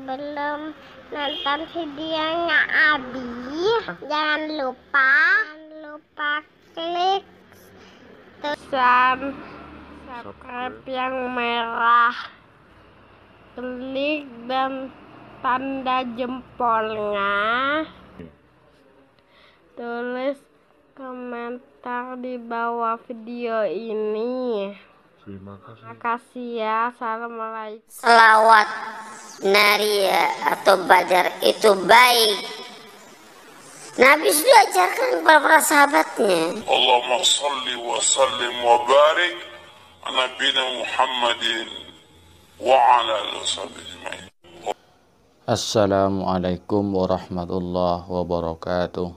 sebelum nonton videonya Abi, jangan lupa klik tulisan subscribe yang merah, klik dan tanda jempolnya, tulis komentar di bawah video ini. Terima kasih ya. Assalamualaikum. Selawat Naria atau Badar itu baik. Nabi sudah ajarkan kepada para sahabatnya. Allahumma salli wa sallim wa barik ala nabiyina Muhammadin wa ala alihi wasallam. Assalamualaikum warahmatullahi wabarakatuh.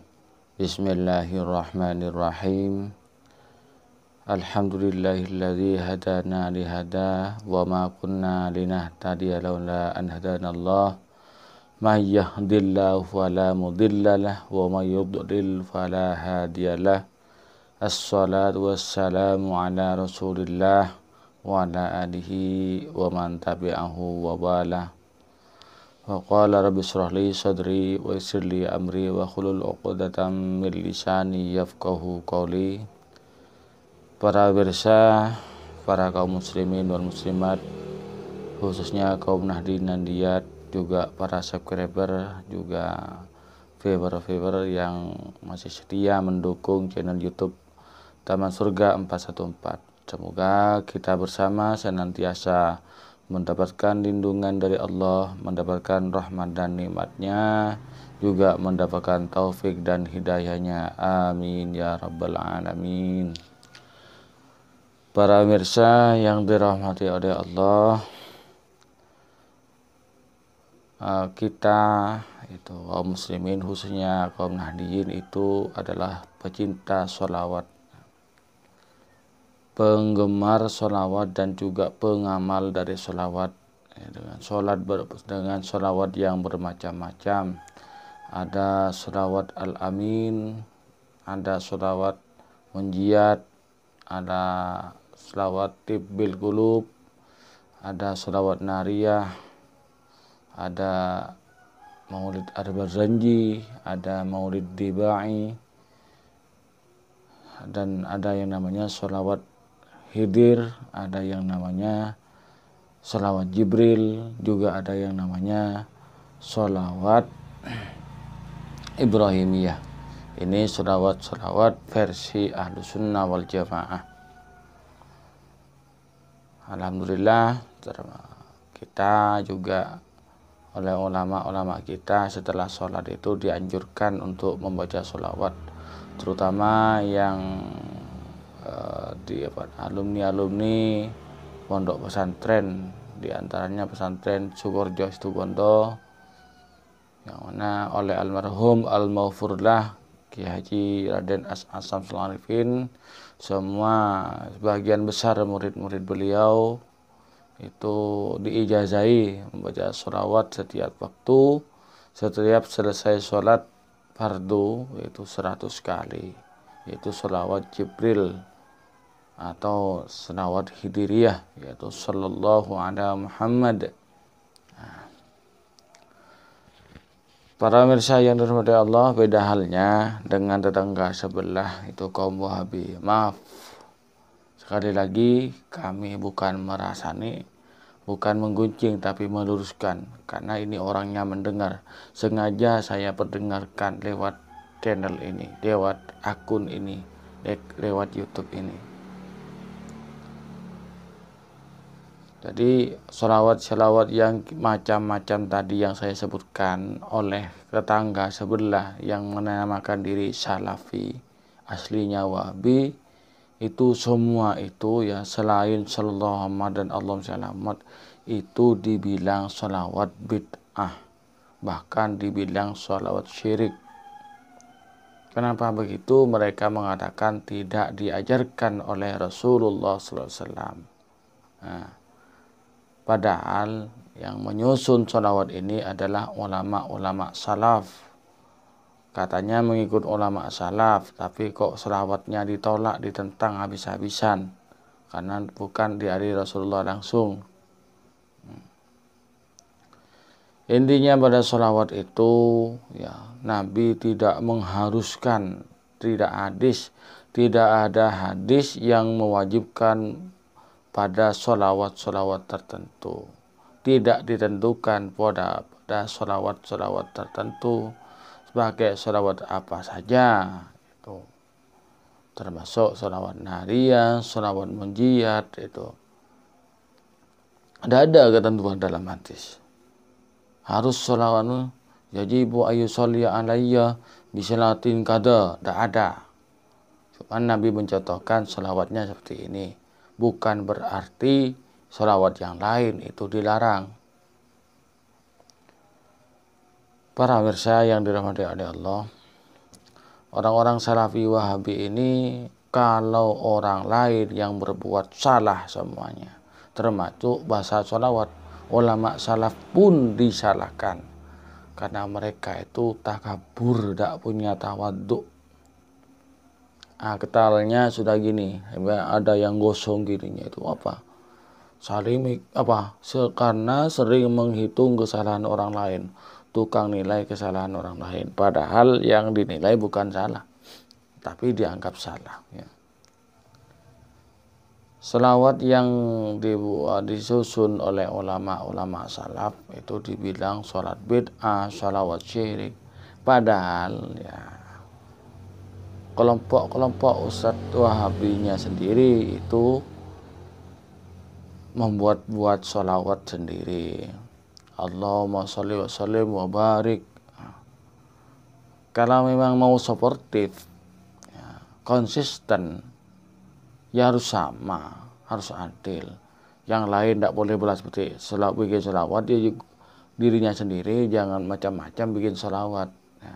Bismillahirrahmanirrahim. Alhamdulillahilladzi hadana lihada wa ma kunna linahtadiya laula an hadanallah. May yahdihillahu fala mudhillalah wa may yudlil fala hadiyalah. Assalatu wassalamu ala Rasulillah wa ala alihi wa man tabi'ahu wa bala. Wa qala rabbi shrah li sadri wa yassir li amri wa hlul 'uqdatam min lisani yafqahu qawli. Para pemirsa, para kaum muslimin dan muslimat, khususnya kaum nahdien dan diyat, juga para subscriber, juga viewer yang masih setia mendukung channel YouTube Taman Surga 414. Semoga kita bersama senantiasa mendapatkan lindungan dari Allah, mendapatkan rahmat dan nikmatnya, juga mendapatkan taufik dan hidayahnya. Amin ya rabbal alamin. Para pemirsa yang dirahmati oleh Allah, kita itu kaum muslimin, khususnya kaum nahdien, itu adalah pecinta sholawat, penggemar sholawat dan juga pengamal dari sholawat, dengan sholawat yang bermacam-macam. Ada sholawat al-amin, ada sholawat munjiat, ada sholawat tibbil qulub, ada sholawat nariyah, ada maulid ar-barzanji, ada maulid dibai, dan ada yang namanya sholawat hidir, ada yang namanya sholawat jibril, juga ada yang namanya sholawat ibrahimiyah. Ini sholawat versi ahlu sunnah wal jamaah. Alhamdulillah, kita juga oleh ulama-ulama kita setelah sholat itu dianjurkan untuk membaca sholawat, terutama yang alumni pondok pesantren, diantaranya pesantren Sukorejo Situbondo, yang mana oleh almarhum al-maghfurlah Ki Haji Raden Syamsul Arifin. Semua sebagian besar murid-murid beliau itu diijazahi membaca sholawat setiap waktu, setiap selesai sholat fardu, yaitu 100 kali, yaitu sholawat Jibril atau sholawat hidiriyah, yaitu sallallahu ala Muhammad. Para pemirsa yang dirahmati Allah, beda halnya dengan tetangga sebelah, itu kaum Wahabi. Maaf, sekali lagi kami bukan merasani, bukan menggunjing, tapi meluruskan, karena ini orangnya mendengar. Sengaja saya perdengarkan lewat channel ini, lewat akun ini, lewat YouTube ini. Jadi sholawat yang macam-macam tadi yang saya sebutkan oleh tetangga sebelah yang menamakan diri Salafi, aslinya Wahabi, itu semua itu ya selain sallallahu Muhammad dan Allahumma sholawat, itu dibilang sholawat bid'ah, bahkan dibilang sholawat syirik. Kenapa begitu? Mereka mengatakan tidak diajarkan oleh Rasulullah SAW. Padahal yang menyusun sholawat ini adalah ulama-ulama salaf. Katanya mengikut ulama salaf, tapi kok sholawatnya ditolak, ditentang habis-habisan, karena bukan dari Rasulullah langsung. Intinya pada sholawat itu ya, Nabi tidak mengharuskan, tidak ada hadis yang mewajibkan pada sholawat tertentu. Tidak ditentukan pada sholawat tertentu sebagai sholawat apa saja, itu termasuk sholawat nariyah, sholawat munjiyat, itu ada ketentuan dalam hadis. Harus sholawat yajibu ayu sholli alayya bisalatin kada, tidak ada. Cuma Nabi mencontohkan sholawatnya seperti ini, bukan berarti sholawat yang lain itu dilarang. Para pemirsa yang dirahmati oleh Allah, orang-orang Salafi Wahabi ini kalau orang lain yang berbuat salah semuanya, termasuk bahasa sholawat, ulama salaf pun disalahkan karena mereka itu takabur, tidak punya tawaduk. Ketalnya sudah gini, ada yang gosong gininya itu apa? Saling karena sering menghitung kesalahan orang lain, tukang nilai kesalahan orang lain, padahal yang dinilai bukan salah, tapi dianggap salah. Ya. Selawat yang disusun oleh ulama salaf itu dibilang sholat bid'ah, sholawat syirik. Padahal ya kelompok Ustadz Wahabinya sendiri itu membuat sholawat sendiri. Allahumma sholli wa sallim wa barik. Kalau memang mau sportif, ya, konsisten, ya harus sama, harus adil. Yang lain tidak boleh belas putih. Bikin sholawat dia dirinya sendiri, jangan macam-macam bikin sholawat. Ya.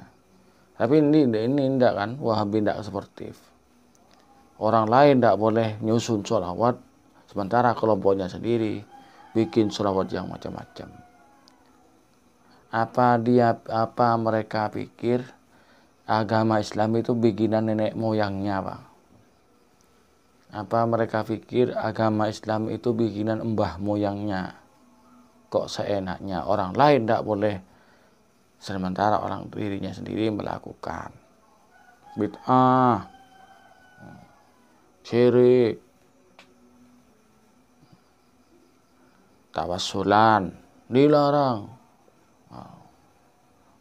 Tapi ini tidak kan, Wahabi tidak sportif. Orang lain tidak boleh nyusun sholawat, sementara kelompoknya sendiri bikin sholawat yang macam-macam. Apa mereka pikir agama Islam itu bikinan nenek moyangnya, Pak? Apa mereka pikir agama Islam itu bikinan mbah moyangnya? Kok seenaknya orang lain tidak boleh, sementara orang dirinya sendiri melakukan bid'ah, syirik, tawassulan dilarang,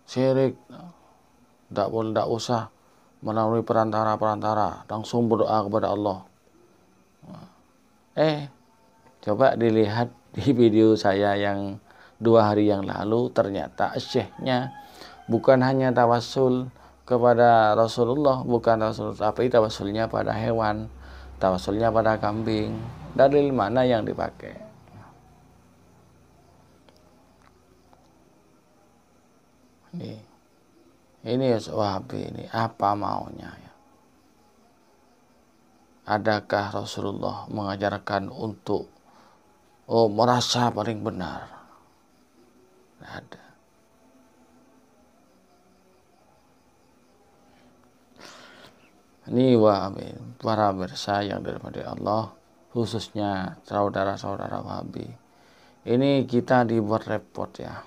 syirik tidak boleh, tidak usah melalui perantara, langsung berdoa kepada Allah. Coba dilihat di video saya yang 2 hari yang lalu, ternyata syekhnya bukan hanya tawassul kepada Rasulullah, tapi tawassulnya pada hewan, tawassulnya pada kambing. Dalil mana yang dipakai? Ini Wahabi ini apa maunya ya? Adakah Rasulullah mengajarkan untuk merasa paling benar? Tidak ada. Ini Wahabi, para pemirsa yang dirahmati Allah, khususnya saudara-saudara Wahabi. Ini kita dibuat repot ya.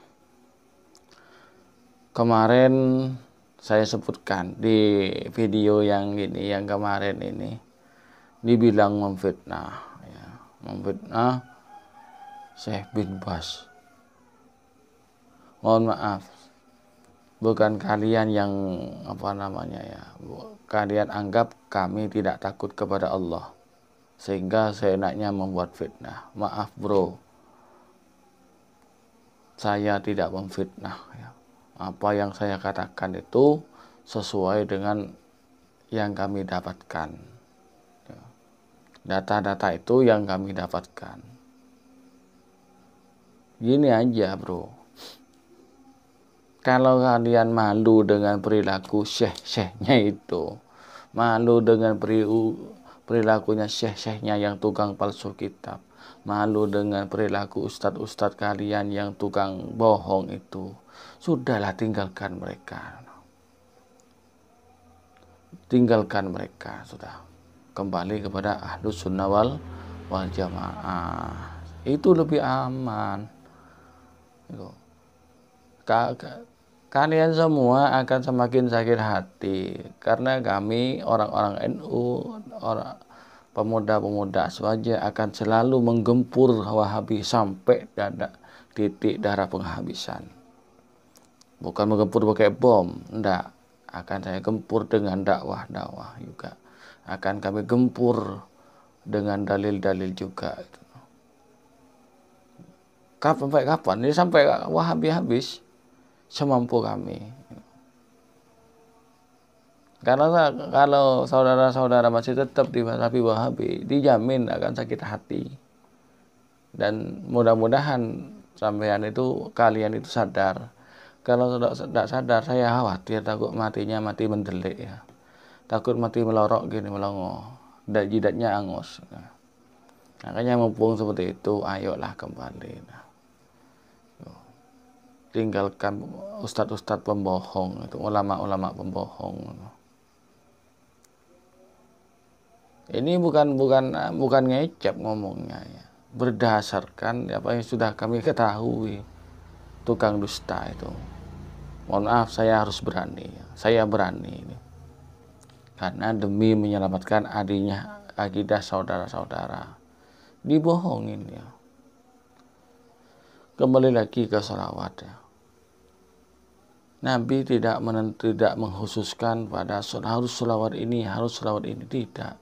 Kemarin saya sebutkan di video yang ini, yang kemarin ini, dibilang memfitnah, ya, memfitnah Syekh bin Baz. Mohon maaf, bukan kalian yang kalian anggap kami tidak takut kepada Allah sehingga seenaknya membuat fitnah. Maaf bro, saya tidak memfitnah ya. Apa yang saya katakan itu sesuai dengan yang kami dapatkan. Data-data itu yang kami dapatkan. Gini aja bro, kalau kalian malu dengan perilaku syekh-syekhnya itu, malu dengan perilakunya syekh-syekhnya yang tukang palsu kitab, malu dengan perilaku ustadz-ustadz kalian yang tukang bohong itu, sudahlah tinggalkan mereka. Tinggalkan mereka sudah. Kembali kepada Ahlus Sunnah wal Jamaah. Itu lebih aman. kalian semua akan semakin sakit hati karena kami orang-orang NU, orang pemuda-pemuda Aswaja akan selalu menggempur Wahabi sampai titik darah penghabisan. Bukan menggempur pakai bom, enggak. Akan saya gempur dengan dakwah-dakwah juga. Akan kami gempur dengan dalil-dalil juga. Sampai kapan? Ini sampai Wahabi habis, semampu kami. Karena kalau saudara-saudara masih tetap di mazhab Wahabi, dijamin akan sakit hati. Dan mudah-mudahan kalian itu sadar. Kalau tidak sadar, saya khawatir takut matinya mati mendelik ya. Takut mati melorok gini, melongo. Dan jidatnya angus. Nah, makanya mumpung seperti itu, ayolah kembali. Nah, tinggalkan ustadz-ustadz pembohong, itu ulama-ulama pembohong. Ini bukan ngecap ngomongnya ya. Berdasarkan apa yang sudah kami ketahui. Tukang dusta itu. Mohon maaf, saya harus berani. Saya berani ini. Karena demi menyelamatkan akidah saudara-saudara. Dibohongin ya. Kembali lagi ke sholawat ya. Nabi tidak mengkhususkan pada harus sholawat ini, tidak.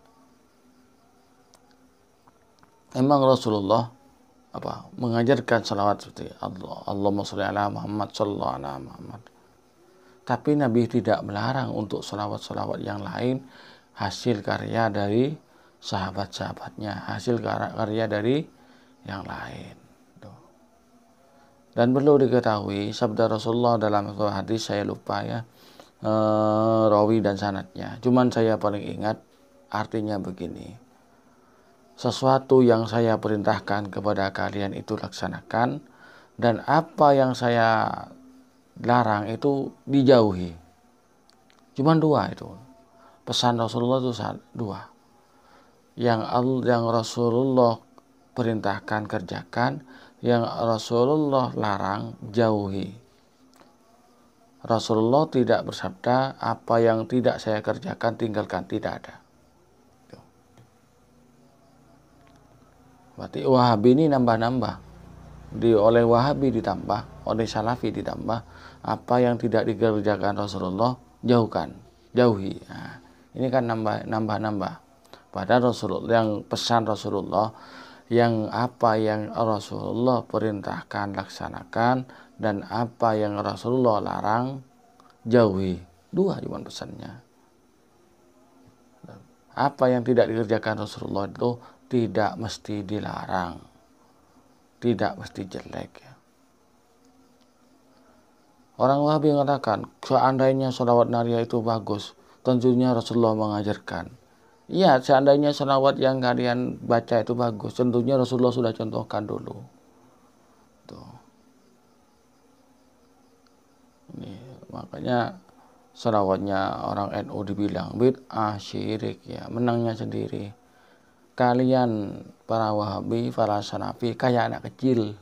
Emang Rasulullah mengajarkan salawat seperti Allahumma sholli ala Muhammad sallallahu ala Muhammad. Tapi Nabi tidak melarang untuk salawat-salawat yang lain hasil karya dari sahabat-sahabatnya, hasil karya dari yang lain. Dan perlu diketahui sabda Rasulullah dalam sebuah hadis, saya lupa ya rawi dan sanadnya. Cuman saya paling ingat artinya begini. Sesuatu yang saya perintahkan kepada kalian itu laksanakan, dan apa yang saya larang itu dijauhi. Cuman dua itu. Pesan Rasulullah itu dua. Yang Rasulullah perintahkan kerjakan, yang Rasulullah larang jauhi. Rasulullah tidak bersabda apa yang tidak saya kerjakan tinggalkan, tidak ada. Berarti Wahabi ini nambah-nambah. Oleh Wahabi ditambah, oleh Salafi ditambah, apa yang tidak dikerjakan Rasulullah jauhi. Nah, ini kan nambah-nambah. Padahal Rasulullah, yang pesan Rasulullah, yang apa yang Rasulullah perintahkan laksanakan, dan apa yang Rasulullah larang jauhi. Dua cuma pesannya. Apa yang tidak dikerjakan Rasulullah itu tidak mesti dilarang, tidak mesti jelek ya. Orang Wahabi mengatakan seandainya sholawat nariyah itu bagus, tentunya Rasulullah mengajarkan. Iya, seandainya sholawat yang kalian baca itu bagus, tentunya Rasulullah sudah contohkan dulu. Tuh. Ini makanya sholawatnya orang NU dibilang bid'ah, syirik ya, menangnya sendiri. Kalian para Wahabi, para Salafi kayak anak kecil,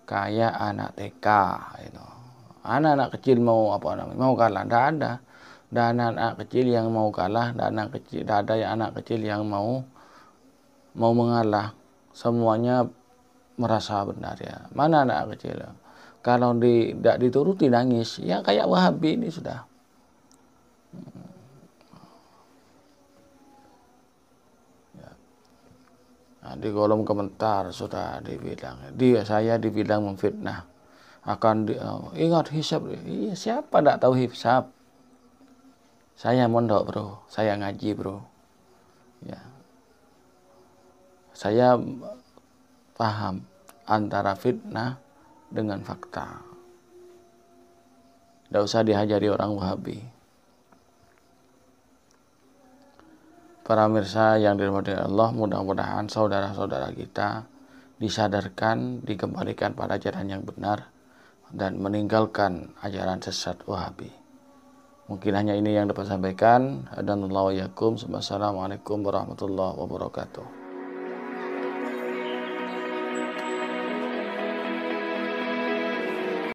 kayak anak TK itu. Anak-anak kecil mau kalah, tidak ada. Dan anak kecil yang mau kalah, dan tidak ada anak kecil yang mau mengalah. Semuanya merasa benar ya. Mana anak kecil? Kalau tidak dituruti nangis, ya kayak Wahabi ini sudah. Nah, di kolom komentar sudah dibilang, saya dibilang memfitnah, ingat hisab. Iya, siapa tidak tahu hisab? Saya mondok bro, saya ngaji bro, ya. Saya paham antara fitnah dengan fakta. Tidak usah dihajari orang Wahabi. Para mirsa yang dirahmati Allah, mudah-mudahan saudara-saudara kita disadarkan, dikembalikan pada ajaran yang benar, dan meninggalkan ajaran sesat Wahabi. Mungkin hanya ini yang dapat saya sampaikan. Assalamualaikum warahmatullahi wabarakatuh.